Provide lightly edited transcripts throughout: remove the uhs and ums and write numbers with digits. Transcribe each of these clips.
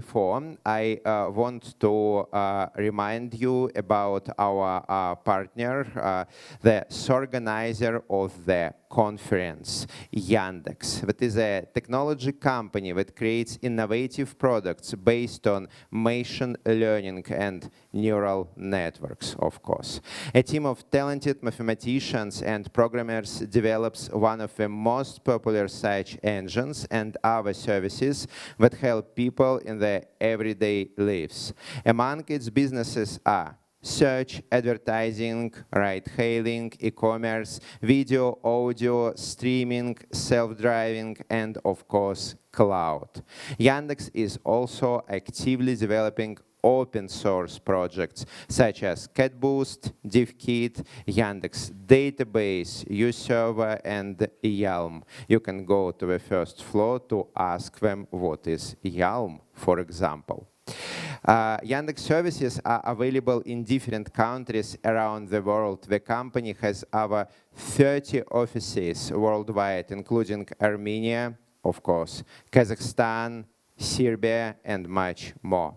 before, I want to remind you about our partner, the organizer of the conference, Yandex. That is a technology company that creates innovative products based on machine learning and neural networks, of course. A team of talented mathematicians and programmers develops one of the most popular search engines and other services that help people in their everyday lives. Among its businesses are search, advertising, ride-hailing, e-commerce, video, audio, streaming, self-driving, and of course, cloud. Yandex is also actively developing open source projects such as CatBoost, DivKit, Yandex Database, uServer, and Yelm. You can go to the first floor to ask them what is Yelm, for example. Yandex services are available in different countries around the world. The company has over 30 offices worldwide, including Armenia, of course, Kazakhstan, Serbia, and much more.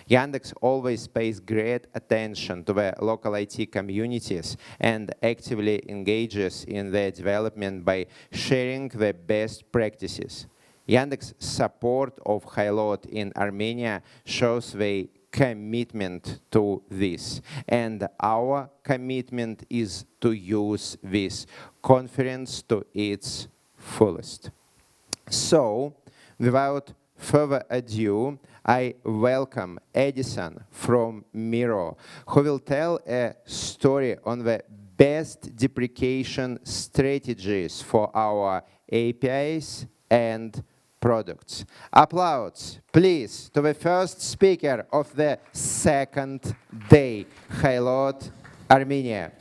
Yandex always pays great attention to the local IT communities and actively engages in their development by sharing the best practices. Yandex's support of Hilot in Armenia shows the commitment to this. And our commitment is to use this conference to its fullest. So, without further ado, I welcome Addison from Miro, who will tell a story on the best deprecation strategies for our APIs and products. Applause, please, to the first speaker of the second day, Hilot, Armenia.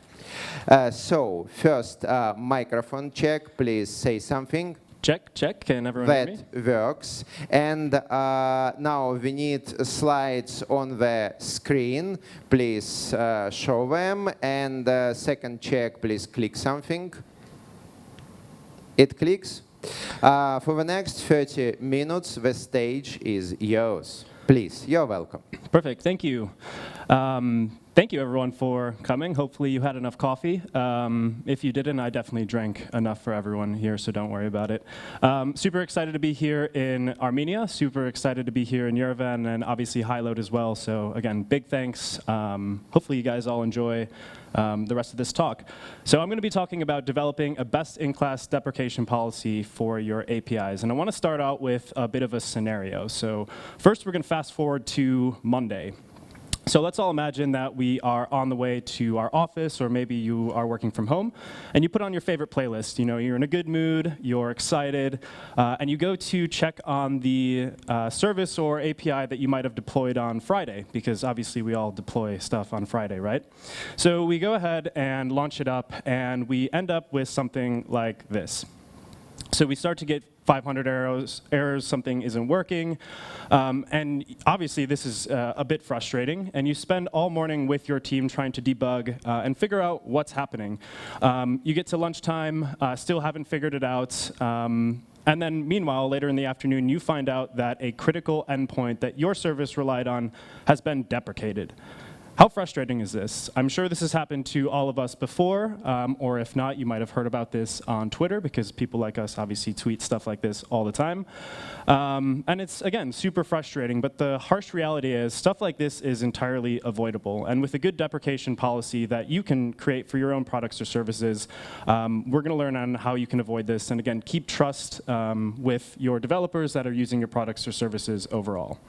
So, first, microphone check, please say something. Check, check. Can everyone hear me? That works. And now we need slides on the screen. Please show them. And second check, please click something. It clicks. For the next 30 minutes, the stage is yours. Please, you're welcome. Perfect, thank you. Thank you, everyone, for coming. Hopefully you had enough coffee. If you didn't, I definitely drank enough for everyone here, so don't worry about it. Super excited to be here in Armenia, super excited to be here in Yerevan, and obviously Hilot as well. So again, big thanks. Hopefully you guys all enjoy the rest of this talk. So I'm going to be talking about developing a best-in-class deprecation policy for your APIs. And I want to start out with a bit of a scenario. So first, we're going to fast forward to Monday. So let's all imagine that we are on the way to our office, or maybe you are working from home, and you put on your favorite playlist. You know, you're in a good mood, you're excited, and you go to check on the service or API that you might have deployed on Friday, because obviously we all deploy stuff on Friday, right? So we go ahead and launch it up, and we end up with something like this. So we start to get 500 errors, something isn't working. And obviously, this is a bit frustrating. And you spend all morning with your team trying to debug and figure out what's happening. You get to lunchtime, still haven't figured it out. And then meanwhile, later in the afternoon, you find out that a critical endpoint that your service relied on has been deprecated. How frustrating is this? I'm sure this has happened to all of us before, or if not, you might have heard about this on Twitter, because people like us obviously tweet stuff like this all the time. And it's, again, super frustrating, but the harsh reality is stuff like this is entirely avoidable. And with a good deprecation policy that you can create for your own products or services, we're going to learn on how you can avoid this. And again, keep trust with your developers that are using your products or services overall.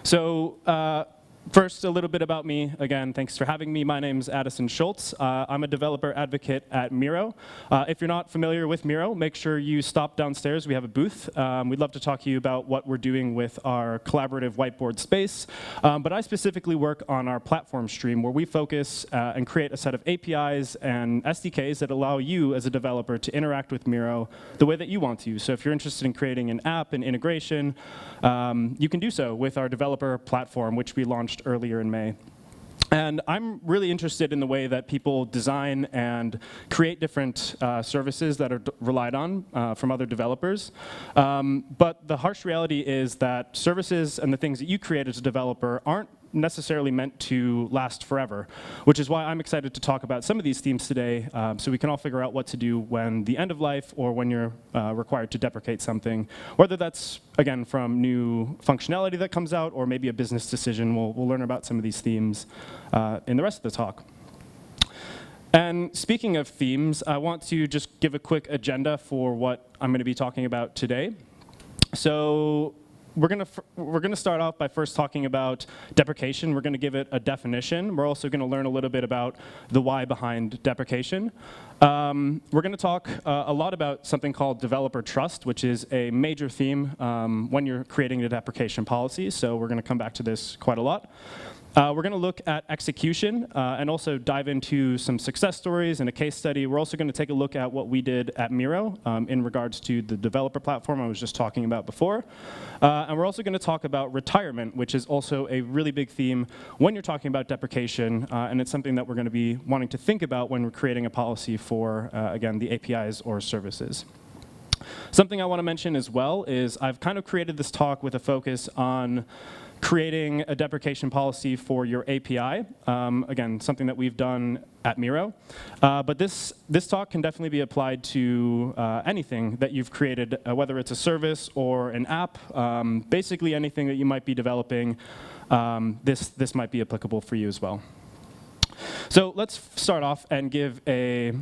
So, first, a little bit about me. Again, thanks for having me. My name's Addison Schultz. I'm a developer advocate at Miro. If you're not familiar with Miro, make sure you stop downstairs. We have a booth. We'd love to talk to you about what we're doing with our collaborative whiteboard space. But I specifically work on our platform stream, where we focus and create a set of APIs and SDKs that allow you as a developer to interact with Miro the way that you want to. So if you're interested in creating an app and integration, you can do so with our developer platform, which we launched earlier in May. And I'm really interested in the way that people design and create different services that are relied on from other developers. But the harsh reality is that services and the things that you create as a developer aren't necessarily meant to last forever, which is why I'm excited to talk about some of these themes today, so we can all figure out what to do when the end of life or when you're required to deprecate something, whether that's, again, from new functionality that comes out or maybe a business decision. We'll learn about some of these themes in the rest of the talk. And speaking of themes, I want to just give a quick agenda for what I'm going to be talking about today. So we're going to start off by first talking about deprecation. We're going to give it a definition. We're also going to learn a little bit about the why behind deprecation. We're going to talk a lot about something called developer trust, which is a major theme when you're creating a deprecation policy. So we're going to come back to this quite a lot. We're going to look at execution and also dive into some success stories and a case study. We're also going to take a look at what we did at Miro in regards to the developer platform I was just talking about before. And we're also going to talk about retirement, which is also a really big theme when you're talking about deprecation. And it's something that we're going to be wanting to think about when we're creating a policy for, again, the APIs or services. Something I want to mention as well is I've kind of created this talk with a focus on creating a deprecation policy for your API, again, something that we've done at Miro. But this talk can definitely be applied to anything that you've created, whether it's a service or an app, basically anything that you might be developing, this might be applicable for you as well. So let's start off and give a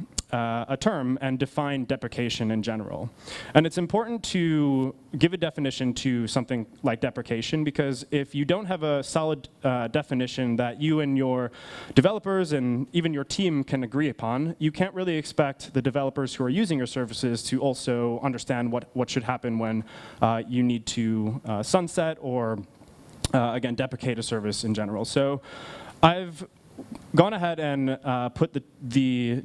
term and define deprecation in general. And it's important to give a definition to something like deprecation, because if you don't have a solid definition that you and your developers and even your team can agree upon, you can't really expect the developers who are using your services to also understand what should happen when you need to sunset or, again, deprecate a service in general. So I've gone ahead and put the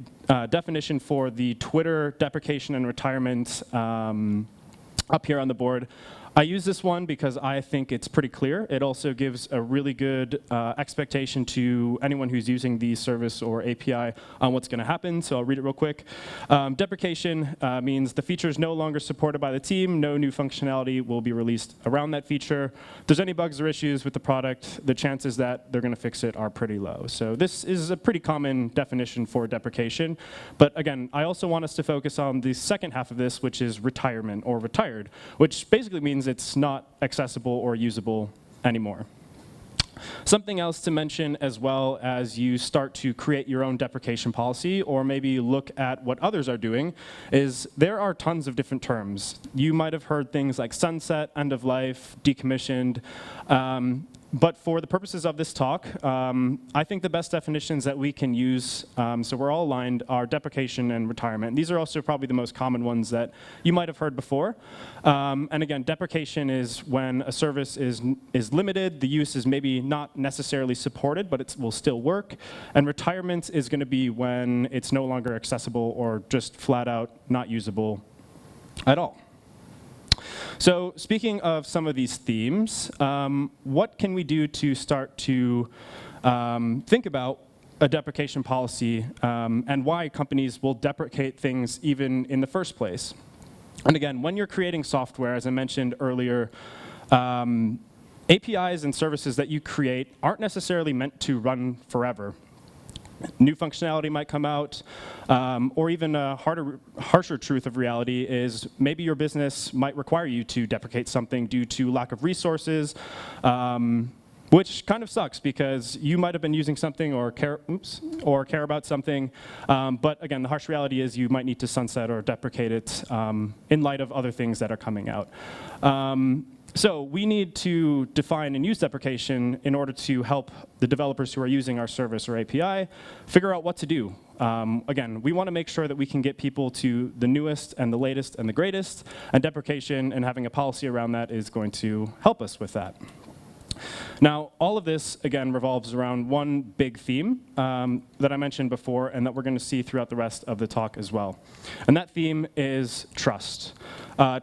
definition for the Twitter deprecation and retirement up here on the board. I use this one because I think it's pretty clear. It also gives a really good expectation to anyone who's using the service or API on what's going to happen, so I'll read it real quick. Deprecation means the feature is no longer supported by the team, no new functionality will be released around that feature. If there's any bugs or issues with the product, the chances that they're going to fix it are pretty low. So this is a pretty common definition for deprecation. But again, I also want us to focus on the second half of this, which is retirement or retired, which basically means it's not accessible or usable anymore. Something else to mention as well as you start to create your own deprecation policy or maybe look at what others are doing is there are tons of different terms. You might have heard things like sunset, end of life, decommissioned. But for the purposes of this talk, I think the best definitions that we can use, so we're all aligned, are deprecation and retirement. These are also probably the most common ones that you might have heard before. And again, deprecation is when a service is limited, the use is maybe not necessarily supported, but it will still work. And retirement is going to be when it's no longer accessible or just flat out not usable at all. So speaking of some of these themes, what can we do to start to think about a deprecation policy and why companies will deprecate things even in the first place? And again, when you're creating software, as I mentioned earlier, APIs and services that you create aren't necessarily meant to run forever. New functionality might come out, or even a harsher truth of reality is maybe your business might require you to deprecate something due to lack of resources, which kind of sucks because you might have been using something or care about something, but again, the harsh reality is you might need to sunset or deprecate it in light of other things that are coming out. So we need to define and use deprecation in order to help the developers who are using our service or API figure out what to do. Again, we want to make sure that we can get people to the newest and the latest and the greatest, and deprecation and having a policy around that is going to help us with that. Now, all of this, again, revolves around one big theme that I mentioned before and that we're going to see throughout the rest of the talk as well. And that theme is trust.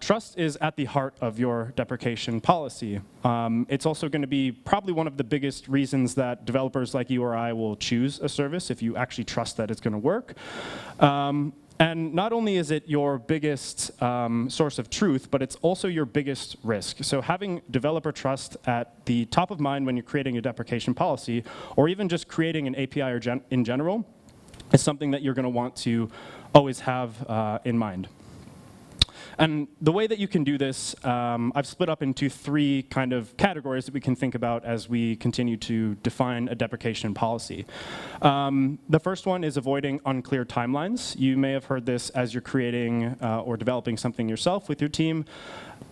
Trust is at the heart of your deprecation policy. It's also going to be probably one of the biggest reasons that developers like you or I will choose a service if you actually trust that it's going to work. And not only is it your biggest source of truth, but it's also your biggest risk. So having developer trust at the top of mind when you're creating a deprecation policy, or even just creating an API or in general, is something that you're going to want to always have in mind. And the way that you can do this, I've split up into three kind of categories that we can think about as we continue to define a deprecation policy. The first one is avoiding unclear timelines. You may have heard this as you're creating or developing something yourself with your team.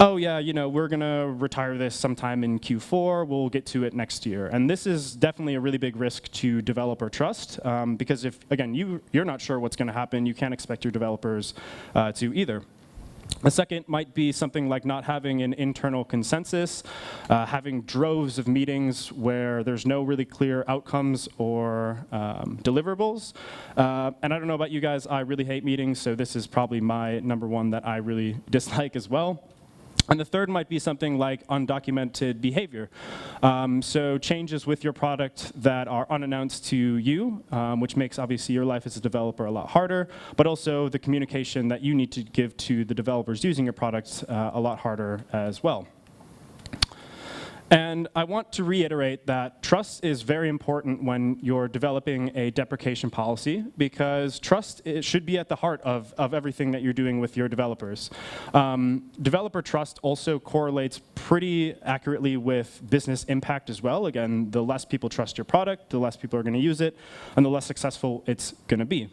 Oh yeah, we're going to retire this sometime in Q4. We'll get to it next year. And this is definitely a really big risk to developer trust because if, again, you're not sure what's going to happen, you can't expect your developers to either. The second might be something like not having an internal consensus, having droves of meetings where there's no really clear outcomes or deliverables. And I don't know about you guys, I really hate meetings, so this is probably my number one that I really dislike as well. And the third might be something like undocumented behavior. So changes with your product that are unannounced to you, which makes obviously your life as a developer a lot harder, but also the communication that you need to give to the developers using your product a lot harder as well. And I want to reiterate that trust is very important when you're developing a deprecation policy because trust should be at the heart of everything that you're doing with your developers. Developer trust also correlates pretty accurately with business impact as well. Again, the less people trust your product, the less people are going to use it, and the less successful it's going to be.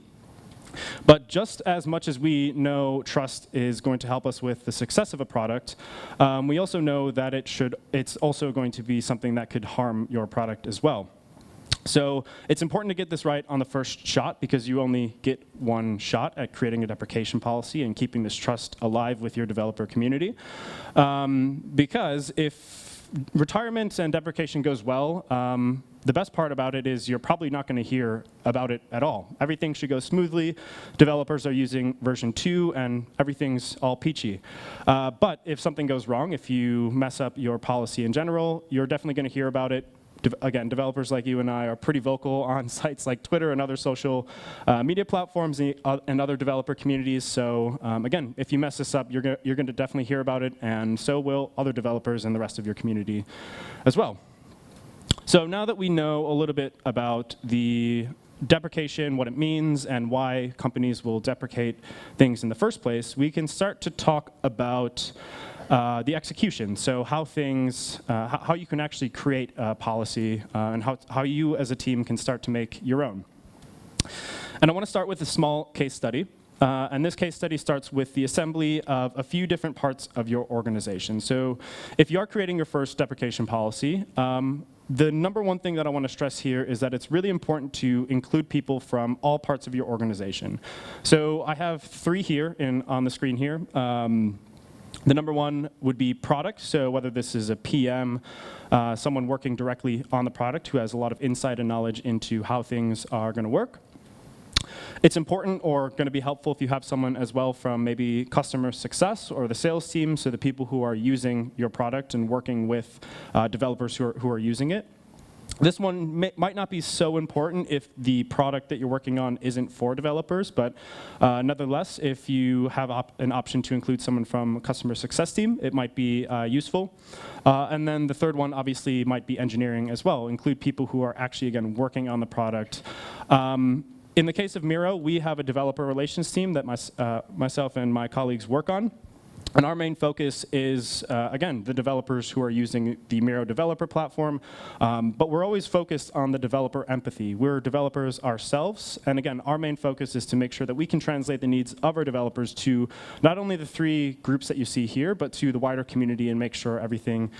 But just as much as we know trust is going to help us with the success of a product, we also know that it's also going to be something that could harm your product as well. So it's important to get this right on the first shot because you only get one shot at creating a deprecation policy and keeping this trust alive with your developer community. Because if retirement and deprecation goes well, the best part about it is you're probably not going to hear about it at all. Everything should go smoothly. Developers are using version 2, and everything's all peachy. But if something goes wrong, if you mess up your policy in general, you're definitely going to hear about it. Again, developers like you and I are pretty vocal on sites like Twitter and other social media platforms and other developer communities. So again, if you mess this up, you're going to definitely hear about it, and so will other developers and the rest of your community as well. So now that we know a little bit about the deprecation, what it means, and why companies will deprecate things in the first place, we can start to talk about the execution. So how you can actually create a policy and how you as a team can start to make your own. And I want to start with a small case study. And this case study starts with the assembly of a few different parts of your organization. So if you are creating your first deprecation policy, the number one thing that I want to stress here is that it's really important to include people from all parts of your organization. So I have three here on the screen here. The number one would be product, so whether this is a PM, someone working directly on the product who has a lot of insight and knowledge into how things are going to work. It's important or going to be helpful if you have someone as well from maybe customer success or the sales team, so the people who are using your product and working with developers who are using it. This one might not be so important if the product that you're working on isn't for developers, but nonetheless, if you have an option to include someone from a customer success team, it might be useful. And then the third one obviously might be engineering as well. Include people who are actually, again, working on the product. In the case of Miro, we have a developer relations team that myself and my colleagues work on. And our main focus is, again, the developers who are using the Miro developer platform. But we're always focused on the developer empathy. We're developers ourselves. And again, our main focus is to make sure that we can translate the needs of our developers to not only the three groups that you see here, but to the wider community and make sure everything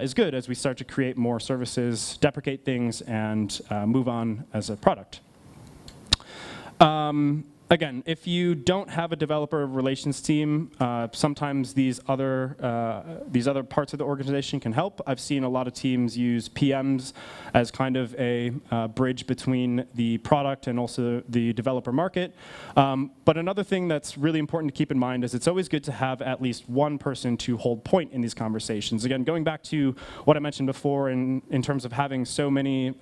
is good as we start to create more services, deprecate things, and move on as a product. Again, if you don't have a developer relations team, sometimes these other parts of the organization can help. I've seen a lot of teams use PMs as kind of a bridge between the product and also the developer market. But another thing that's really important to keep in mind is it's always good to have at least one person to hold point in these conversations. Again, going back to what I mentioned before in terms of having so many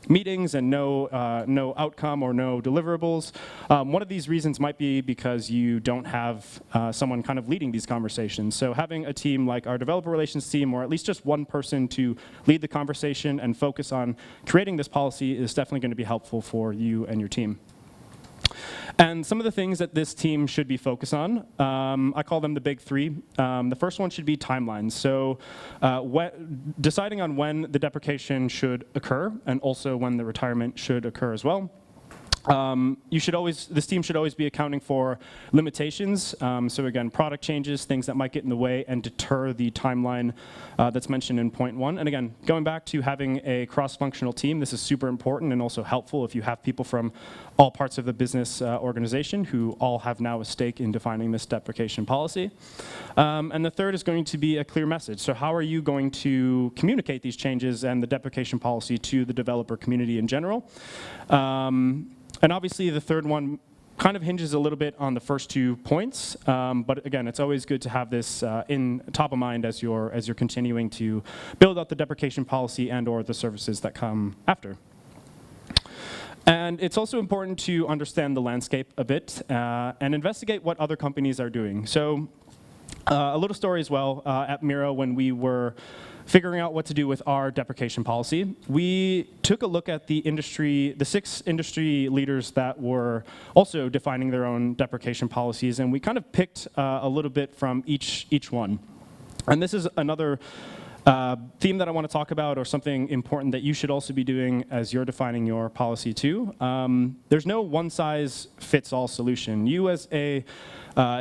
meetings and no outcome or no deliverables. One of these reasons might be because you don't have someone kind of leading these conversations. So having a team like our developer relations team, or at least just one person to lead the conversation and focus on creating this policy is definitely going to be helpful for you and your team. And some of the things that this team should be focused on, I call them the big three. The first one should be timelines. So deciding on when the deprecation should occur and also when the retirement should occur as well. This team should always be accounting for limitations. So again, product changes, things that might get in the way and deter the timeline that's mentioned in point 1. And again, going back to having a cross-functional team, this is super important and also helpful if you have people from all parts of the business organization who all have now a stake in defining this deprecation policy. And the third is going to be a clear message. So how are you going to communicate these changes and the deprecation policy to the developer community in general? And obviously, the third one kind of hinges a little bit on the first 2 points. But again, it's always good to have this in top of mind as you're continuing to build out the deprecation policy and/or the services that come after. And it's also important to understand the landscape a bit and investigate what other companies are doing. So a little story as well. At Miro, when we were figuring out what to do with our deprecation policy, we took a look at the 6 industry leaders that were also defining their own deprecation policies, and we kind of picked a little bit from each one. And this is another theme that I want to talk about, or something important that you should also be doing as you're defining your policy too. There's no one-size-fits-all solution. You as a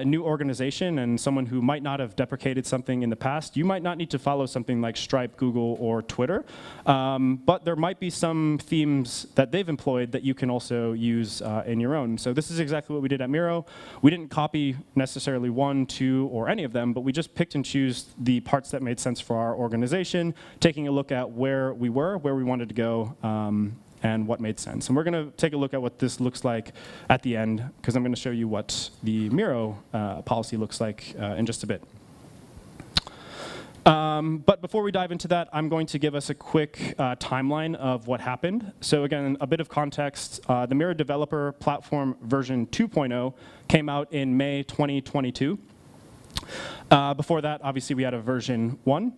new organization and someone who might not have deprecated something in the past, you might not need to follow something like Stripe, Google, or Twitter, but there might be some themes that they've employed that you can also use in your own. So this is exactly what we did at Miro. We didn't copy necessarily 1, 2, or any of them, but we just picked and chose the parts that made sense for our organization, taking a look at where we were, where we wanted to go, and what made sense. And we're going to take a look at what this looks like at the end, because I'm going to show you what the Miro policy looks like in just a bit. But before we dive into that, I'm going to give us a quick timeline of what happened. So again, a bit of context. The Miro Developer Platform version 2.0 came out in May 2022. Before that, obviously, we had a version 1.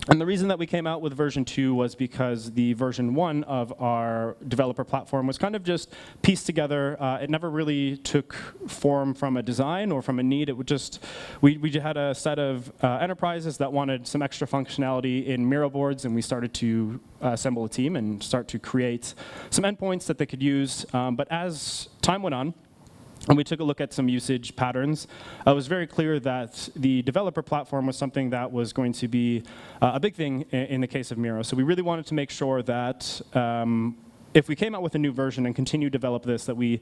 And the reason that we came out with version 2 was because the version 1 of our developer platform was kind of just pieced together. It never really took form from a design or from a need. It would just, we had a set of enterprises that wanted some extra functionality in Miro boards, and we started to assemble a team and start to create some endpoints that they could use. But as time went on, and we took a look at some usage patterns, it was very clear that the developer platform was something that was going to be a big thing in the case of Miro. So we really wanted to make sure that if we came out with a new version and continue to develop this, that we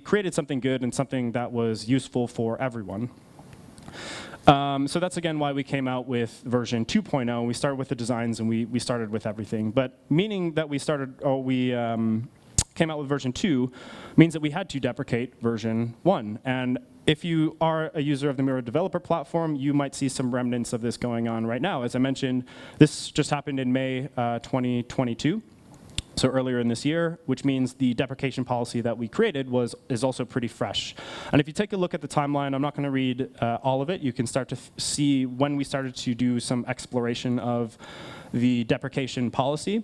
created something good and something that was useful for everyone. So that's, again, why we came out with version 2.0. We started with the designs, and we started with everything. But meaning that we came out with version 2 means that we had to deprecate version 1. And if you are a user of the Miro developer platform, you might see some remnants of this going on right now. As I mentioned, this just happened in May 2022, so earlier in this year, which means the deprecation policy that we created is also pretty fresh. And if you take a look at the timeline, I'm not going to read all of it. You can start to see when we started to do some exploration of the deprecation policy.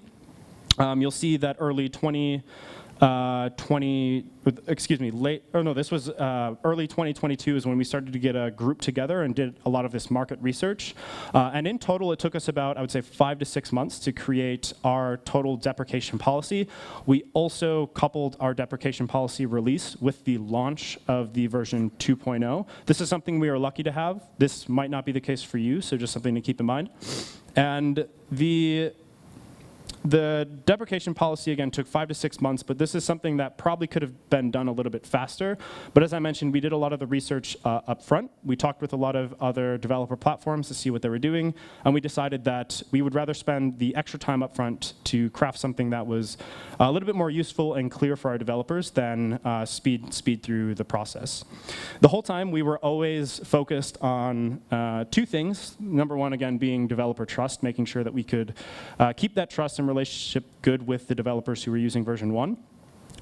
You'll see that early 2022 is when we started to get a group together and did a lot of this market research. And in total, it took us about, I would say, 5 to 6 months to create our total deprecation policy. We also coupled our deprecation policy release with the launch of the version 2.0. This is something we are lucky to have. This might not be the case for you, so just something to keep in mind. And The deprecation policy, again, took 5 to 6 months, but this is something that probably could have been done a little bit faster. But as I mentioned, we did a lot of the research up front. We talked with a lot of other developer platforms to see what they were doing, and we decided that we would rather spend the extra time up front to craft something that was a little bit more useful and clear for our developers than speed through the process. The whole time, we were always focused on 2 things. Number one, again, being developer trust, making sure that we could keep that trust and relationship good with the developers who were using version 1.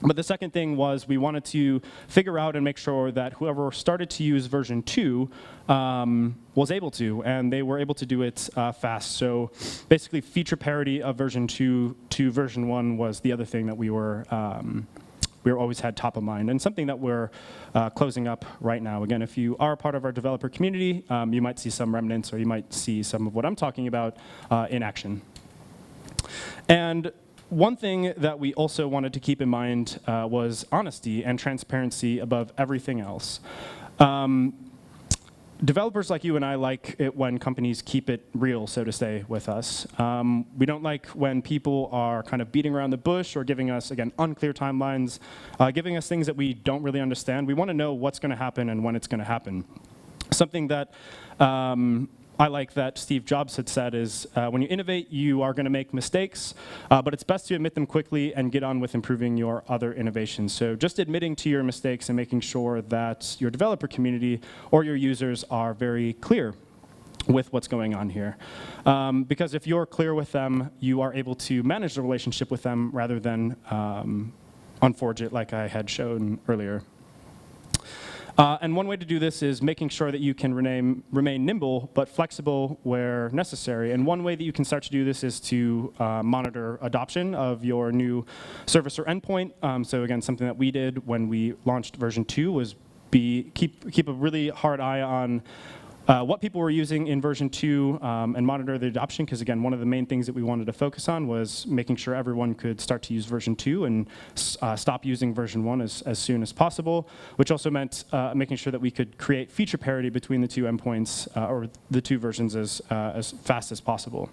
But the second thing was we wanted to figure out and make sure that whoever started to use version 2 was able to, and they were able to do it fast. So basically, feature parity of version 2 to version 1 was the other thing that we always had top of mind, and something that we're closing up right now. Again, if you are a part of our developer community, you might see some remnants, or you might see some of what I'm talking about in action. And one thing that we also wanted to keep in mind was honesty and transparency above everything else. Developers like you and I like it when companies keep it real, so to say, with us. We don't like when people are kind of beating around the bush or giving us, again, unclear timelines, giving us things that we don't really understand. We want to know what's going to happen and when it's going to happen. Something that I like that Steve Jobs had said is, when you innovate, you are going to make mistakes, but it's best to admit them quickly and get on with improving your other innovations. So just admitting to your mistakes and making sure that your developer community or your users are very clear with what's going on here. Because if you're clear with them, you are able to manage the relationship with them rather than unforge it like I had shown earlier. And one way to do this is making sure that you can remain nimble but flexible where necessary. And one way that you can start to do this is to monitor adoption of your new service or endpoint. So again, something that we did when we launched version 2 was keep a really hard eye on what people were using in version 2 and monitor the adoption, because again, one of the main things that we wanted to focus on was making sure everyone could start to use version 2 and stop using version 1 as soon as possible, which also meant making sure that we could create feature parity between the 2 endpoints or the 2 versions as fast as possible.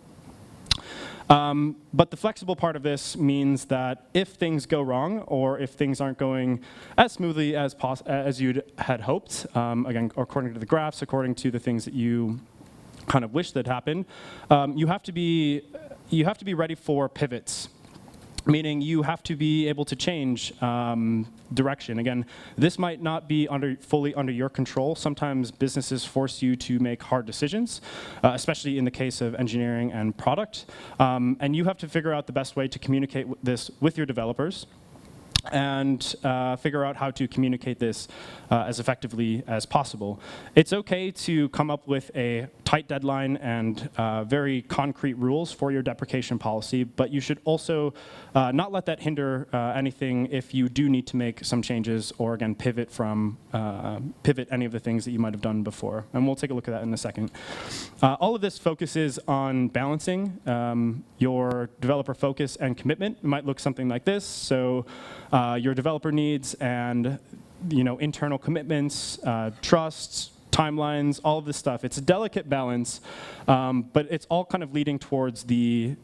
But the flexible part of this means that if things go wrong or if things aren't going as smoothly as you had hoped, again, according to the graphs, according to the things that you kind of wish that happened, you have to be ready for pivots. Meaning you have to be able to change direction. Again, this might not be fully under your control. Sometimes businesses force you to make hard decisions, especially in the case of engineering and product. And you have to figure out the best way to communicate this with your developers and figure out how to communicate this as effectively as possible. It's okay to come up with a tight deadline and very concrete rules for your deprecation policy, but you should also not let that hinder anything if you do need to make some changes or, again, pivot any of the things that you might have done before. And we'll take a look at that in a second. All of this focuses on balancing your developer focus and commitment. It might look something like this. So your developer needs and internal commitments, trusts, timelines, all of this stuff. It's a delicate balance, but it's all kind of leading towards the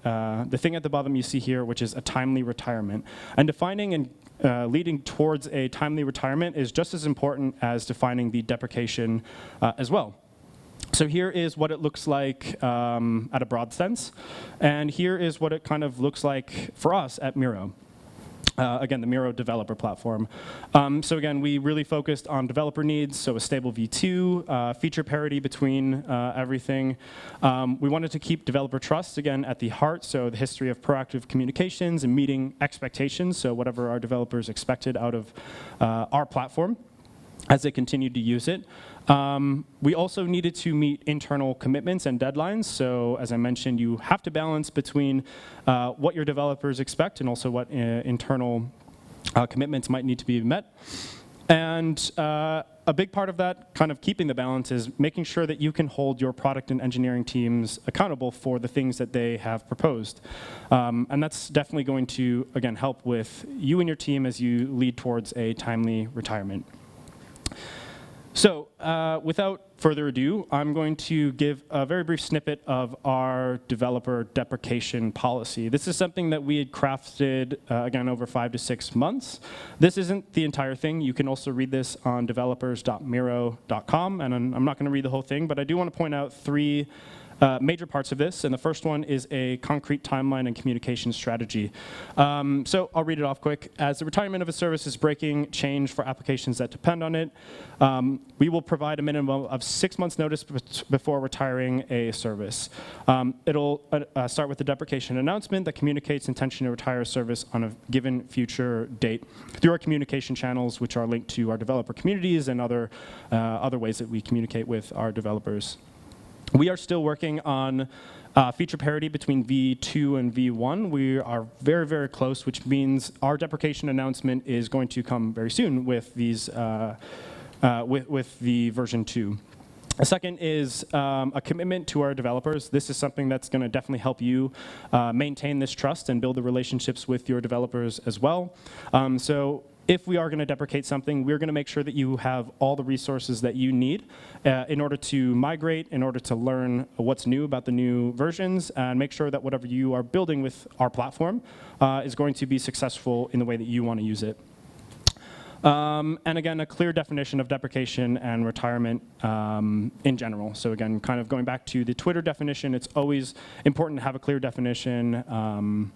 thing at the bottom you see here, which is a timely retirement. And defining and leading towards a timely retirement is just as important as defining the deprecation as well. So here is what it looks like at a broad sense, and here is what it kind of looks like for us at Miro. Again, the Miro developer platform. So again, we really focused on developer needs, so a stable v2, feature parity between everything. We wanted to keep developer trust, again, at the heart, so the history of proactive communications and meeting expectations, so whatever our developers expected out of our platform as they continued to use it. We also needed to meet internal commitments and deadlines. So as I mentioned, you have to balance between what your developers expect and also what internal commitments might need to be met. And a big part of that, kind of keeping the balance, is making sure that you can hold your product and engineering teams accountable for the things that they have proposed. And that's definitely going to, again, help with you and your team as you lead towards a timely retirement. So without further ado, I'm going to give a very brief snippet of our developer deprecation policy. This is something that we had crafted, again, over 5 to 6 months. This isn't the entire thing. You can also read this on developers.miro.com, and I'm not going to read the whole thing, but I do want to point out 3 major parts of this, and the first one is a concrete timeline and communication strategy. So I'll read it off quick. As the retirement of a service is breaking change for applications that depend on it, we will provide a minimum of 6 months notice before retiring a service. It'll start with the deprecation announcement that communicates intention to retire a service on a given future date through our communication channels, which are linked to our developer communities and other ways that we communicate with our developers. We are still working on feature parity between V2 and V1. We are very, very close, which means our deprecation announcement is going to come very soon with these with the version 2. A second is a commitment to our developers. This is something that's going to definitely help you maintain this trust and build the relationships with your developers as well. So if we are going to deprecate something, we're going to make sure that you have all the resources that you need in order to migrate, in order to learn what's new about the new versions, and make sure that whatever you are building with our platform is going to be successful in the way that you want to use it. And again, a clear definition of deprecation and retirement in general. So again, kind of going back to the Twitter definition, it's always important to have a clear definition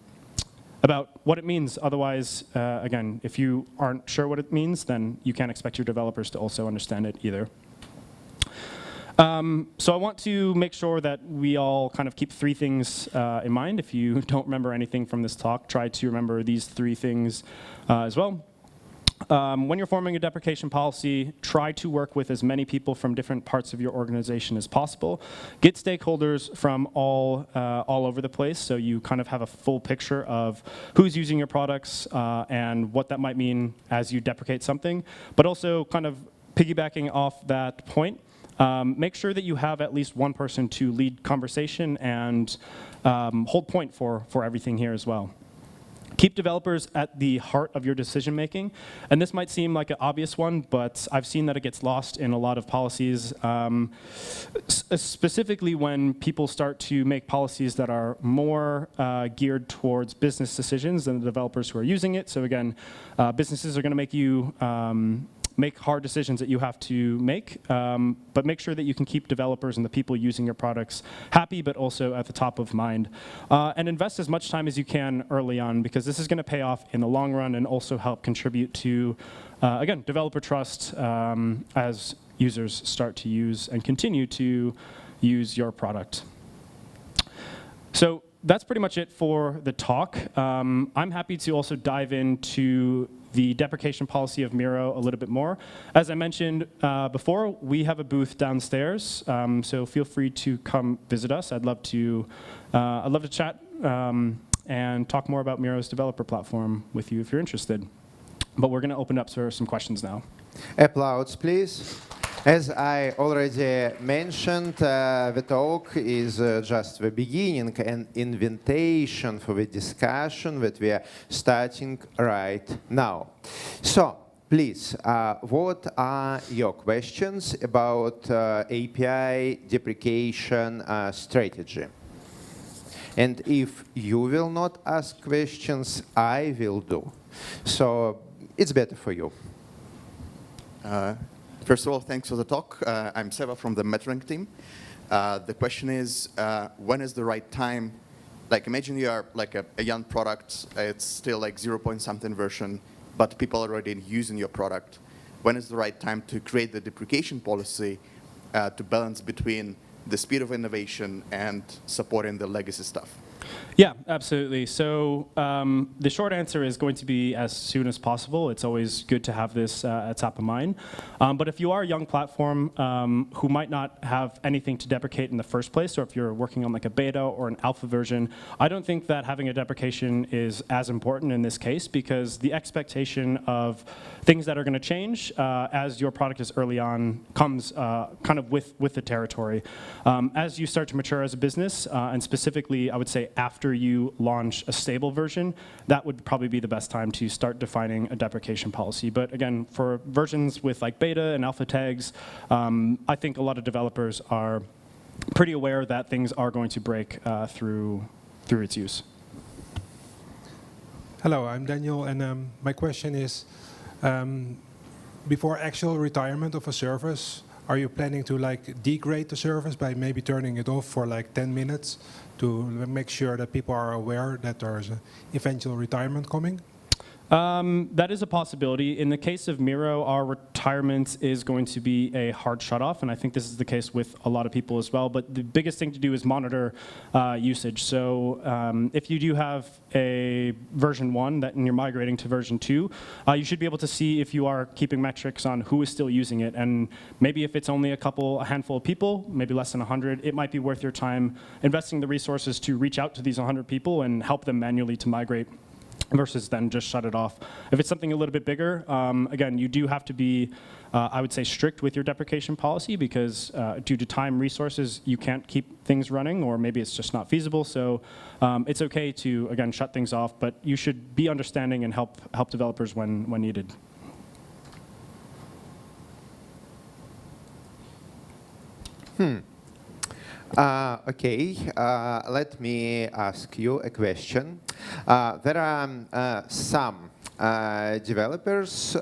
about what it means. Otherwise, again, if you aren't sure what it means, then you can't expect your developers to also understand it either. So I want to make sure that we all kind of keep 3 things in mind. If you don't remember anything from this talk, try to remember these 3 things as well. When you're forming a deprecation policy, try to work with as many people from different parts of your organization as possible. Get stakeholders from all over the place, so you kind of have a full picture of who's using your products and what that might mean as you deprecate something. But also kind of piggybacking off that point, make sure that you have at least one person to lead conversation and hold point for everything here as well. Keep developers at the heart of your decision making. And this might seem like an obvious one, but I've seen that it gets lost in a lot of policies, specifically when people start to make policies that are more geared towards business decisions than the developers who are using it. So again, businesses are going to make you make hard decisions that you have to make, but make sure that you can keep developers and the people using your products happy, but also at the top of mind. And invest as much time as you can early on, because this is going to pay off in the long run and also help contribute to, again, developer trust as users start to use and continue to use your product. So that's pretty much it for the talk. I'm happy to also dive into the deprecation policy of Miro a little bit more. As I mentioned before, we have a booth downstairs, so feel free to come visit us. I'd love to chat and talk more about Miro's developer platform with you if you're interested. But we're going to open up for some questions now. Applause, please. As I already mentioned, the talk is just the beginning, an invitation for the discussion that we are starting right now. So, please, what are your questions about API deprecation strategy? And if you will not ask questions, I will do. So, it's better for you. First of all, thanks for the talk. I'm Seva from the Metrolink team. The question is, when is the right time? Like, imagine you are like a young product. It's still like 0-point-something version, but people are already using your product. When is the right time to create the deprecation policy to balance between the speed of innovation and supporting the legacy stuff? Yeah, absolutely. So the short answer is going to be as soon as possible. It's always good to have this at top of mind. But if you are a young platform who might not have anything to deprecate in the first place, or if you're working on like a beta or an alpha version, I don't think that having a deprecation is as important in this case, because the expectation of things that are going to change as your product is early on comes kind of with the territory. As you start to mature as a business, and specifically, I would say after you launch a stable version, that would probably be the best time to start defining a deprecation policy. But again, for versions with like beta and alpha tags, I think a lot of developers are pretty aware that things are going to break through its use. Hello, I'm Daniel, and my question is, before actual retirement of a service, are you planning to like degrade the service by maybe turning it off for like 10 minutes to make sure that people are aware that there's an eventual retirement coming? That is a possibility. In the case of Miro, our retirement is going to be a hard shutoff, and I think this is the case with a lot of people as well. But the biggest thing to do is monitor usage. So if you do have a version 1 and you're migrating to version 2, you should be able to see if you are keeping metrics on who is still using it. And maybe if it's only a handful of people, maybe less than 100, it might be worth your time investing the resources to reach out to these 100 people and help them manually to migrate, versus then just shut it off. If it's something a little bit bigger, again, you do have to be, I would say, strict with your deprecation policy, because due to time resources, you can't keep things running, or maybe it's just not feasible. So it's okay to, again, shut things off, but you should be understanding and help developers when needed. Okay, let me ask you a question. There are some developers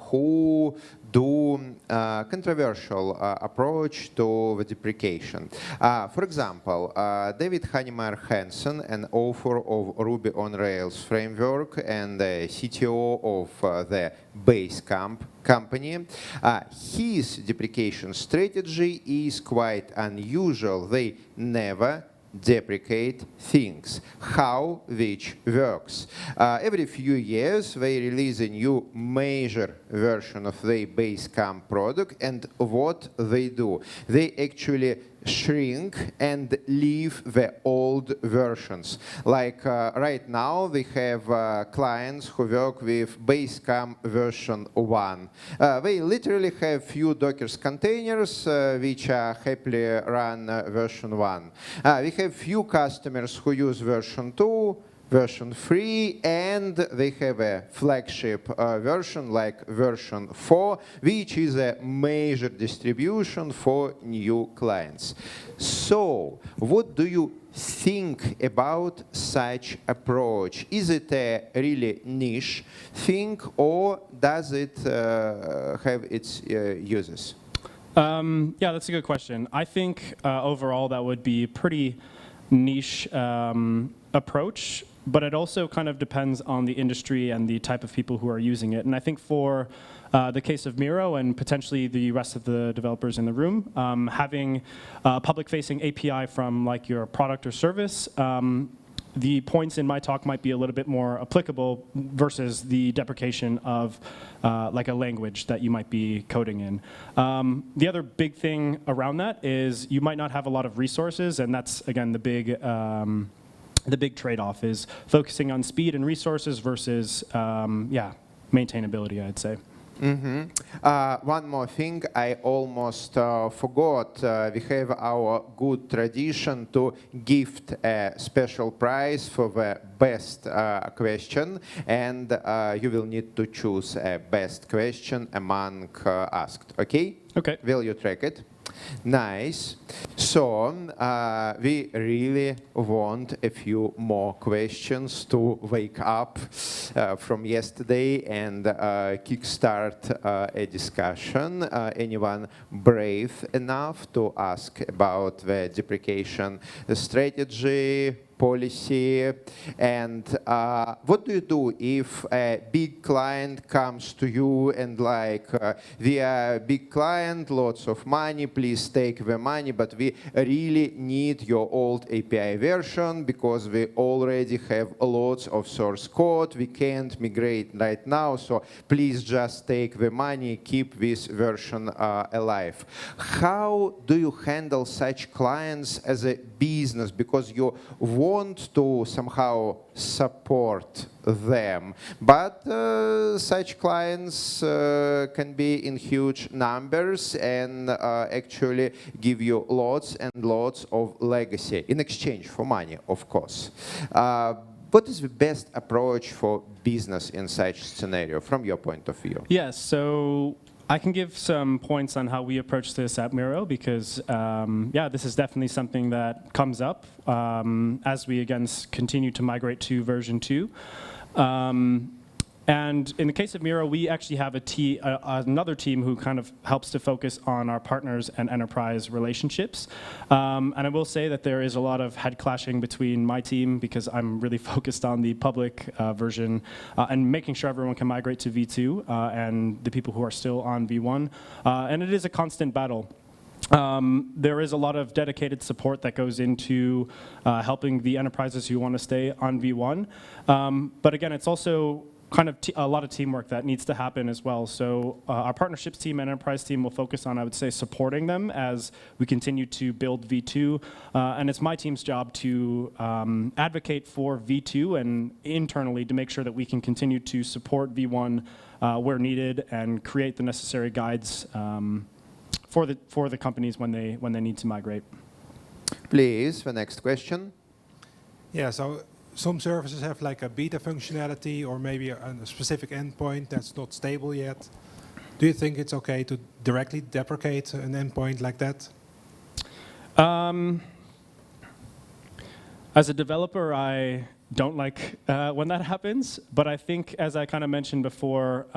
who do controversial approach to the deprecation. For example, David Heinemeier Hansen, an author of Ruby on Rails framework and the CTO of the Basecamp company, his deprecation strategy is quite unusual. They never deprecate things, which works. Every few years, they release a new major version of their Basecamp product, and what they do, they actually shrink and leave the old versions. Like right now, we have clients who work with Basecamp version 1. They literally have few Docker containers which happily run version 1. We have few customers who use version 2, version 3, and they have a flagship version like version 4, which is a major distribution for new clients. So, what do you think about such approach? Is it a really niche thing, or does it have its uses? Yeah, that's a good question. I think overall that would be a pretty niche approach, but it also kind of depends on the industry and the type of people who are using it. And I think for the case of Miro and potentially the rest of the developers in the room, having a public-facing API from like your product or service, the points in my talk might be a little bit more applicable versus the deprecation of like a language that you might be coding in. The other big thing around that is you might not have a lot of resources, and that's, again, the big trade-off is focusing on speed and resources versus, maintainability, I'd say. One more thing I almost forgot. We have our good tradition to gift a special prize for the best question, and you will need to choose a best question among asked. Okay? Okay. Will you track it? Nice. So we really want a few more questions to wake up from yesterday and kickstart a discussion. Anyone brave enough to ask about the deprecation strategy, policy, and what do you do if a big client comes to you and like, we are a big client, lots of money, please take the money, but we really need your old API version because we already have lots of source code, we can't migrate right now, so please just take the money, keep this version alive. How do you handle such clients as a business because you want to somehow support them. But such clients can be in huge numbers and actually give you lots and lots of legacy in exchange for money, of course. What is the best approach for business in such scenario from your point of view? Yes, so I can give some points on how we approach this at Miro because, yeah, this is definitely something that comes up as we, again, continue to migrate to version 2. And in the case of Miro, we actually have another team who kind of helps to focus on our partners and enterprise relationships. And I will say that there is a lot of head clashing between my team because I'm really focused on the public version and making sure everyone can migrate to V2 and the people who are still on V1. And it is a constant battle. There is a lot of dedicated support that goes into helping the enterprises who want to stay on V1. But again, it's also kind of a lot of teamwork that needs to happen as well. So our partnerships team and enterprise team will focus on, I would say, supporting them as we continue to build V2. And it's my team's job to advocate for V2 and internally to make sure that we can continue to support V1 where needed and create the necessary guides for the companies when they need to migrate. Please, the next question. Yeah, so some services have like a beta functionality or maybe a specific endpoint that's not stable yet. Do you think it's okay to directly deprecate an endpoint like that? As a developer, I don't like when that happens, but I think, as I kind of mentioned before,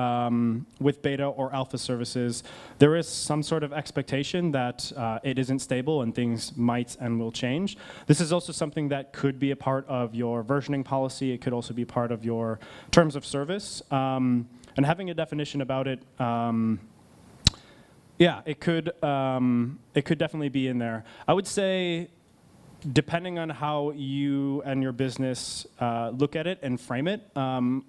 with beta or alpha services, there is some sort of expectation that it isn't stable and things might and will change. This is also something that could be a part of your versioning policy. It could also be part of your terms of service. And having a definition about it, yeah, it could definitely be in there. I would say, depending on how you and your business look at it and frame it,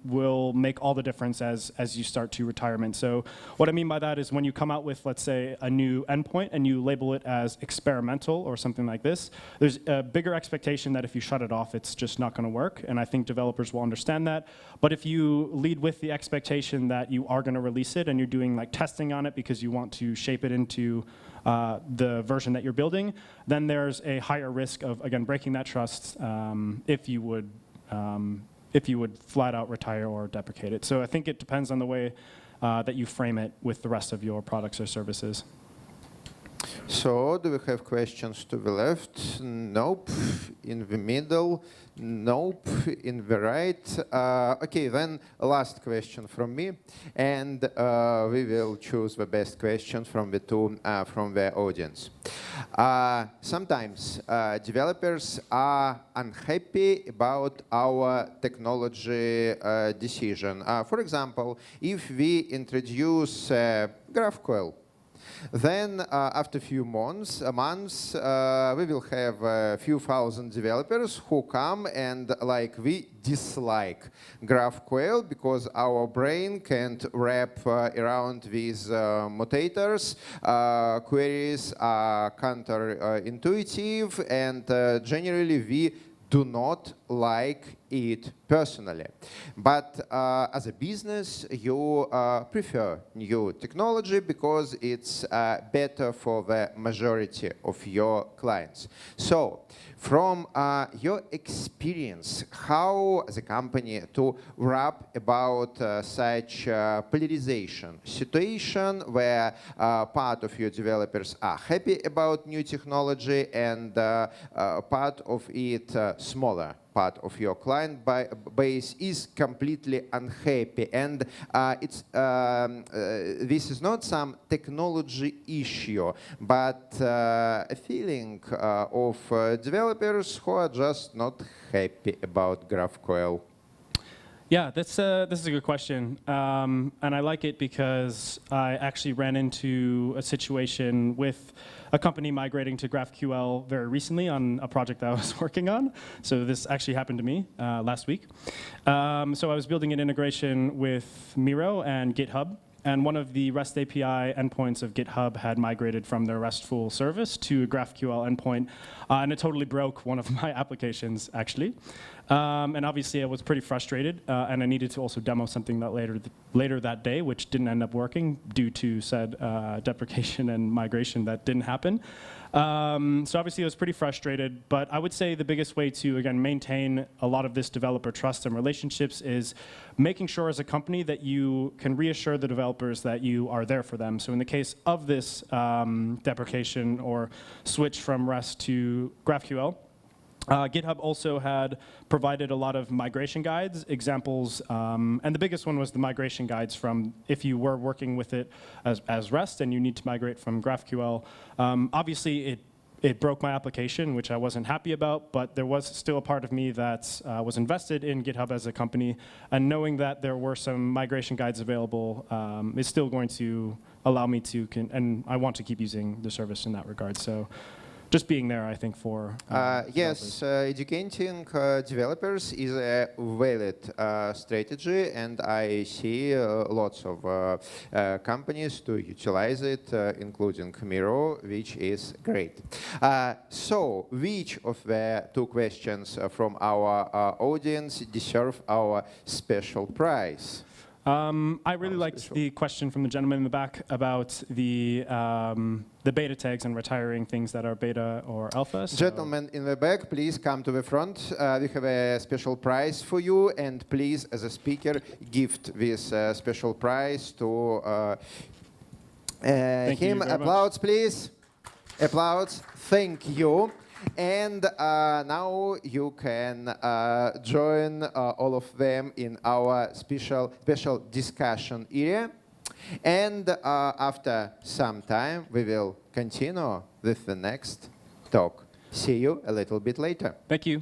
will make all the difference as you start to retirement. So what I mean by that is when you come out with, let's say, a new endpoint and you label it as experimental or something like this, there's a bigger expectation that if you shut it off, it's just not going to work. And I think developers will understand that. But if you lead with the expectation that you are going to release it and you're doing like testing on it because you want to shape it into the version that you're building, then there's a higher risk of, again, breaking that trust if you would flat out retire or deprecate it. So I think it depends on the way that you frame it with the rest of your products or services. So, do we have questions to the left? Nope. In the middle? Nope. In the right? Okay, then last question from me, and we will choose the best questions from the two from the audience. Sometimes developers are unhappy about our technology decision. For example, if we introduce GraphQL, then after a few months, we will have a few thousand developers who come and we dislike GraphQL because our brain can't wrap around these mutators. Queries are counterintuitive, and generally we do not like it personally. But as a business, you prefer new technology because it's better for the majority of your clients. So, from your experience, how as a company to wrap about such polarization situation where part of your developers are happy about new technology and part of it, smaller part of your client base is completely unhappy, and this is not some technology issue, but a feeling of developers who are just not happy about GraphQL. Yeah, this is a good question, and I like it because I actually ran into a situation with a company migrating to GraphQL very recently on a project that I was working on. So this actually happened to me last week. So I was building an integration with Miro and GitHub. and one of the REST API endpoints of GitHub had migrated from their RESTful service to a GraphQL endpoint, and it totally broke one of my applications, actually. And obviously, I was pretty frustrated, and I needed to also demo something that later that day, which didn't end up working due to said deprecation and migration that didn't happen. So obviously, I was pretty frustrated, but I would say the biggest way to, again, maintain a lot of this developer trust and relationships is making sure as a company that you can reassure the developers that you are there for them. So in the case of this deprecation or switch from REST to GraphQL, GitHub also had provided a lot of migration guides, examples, and the biggest one was the migration guides from if you were working with it as REST and you need to migrate from GraphQL. Obviously, it broke my application, which I wasn't happy about, but there was still a part of me that was invested in GitHub as a company, and knowing that there were some migration guides available is still going to allow me to, and I want to keep using the service in that regard. So. Just being there, I think, for yes, educating developers is a valid strategy, and I see lots of companies to utilize it, including Miro, which is great. So, which of the two questions from our audience deserve our special prize? I really liked the question from the gentleman in the back about the beta tags and retiring things that are beta or alpha. So. Gentlemen in the back, please come to the front. We have a special prize for you, and please, as a speaker, gift this special prize to him. Applause, please. Applause. Thank you. And now you can join all of them in our special discussion area. And after some time, we will continue with the next talk. See you a little bit later. Thank you.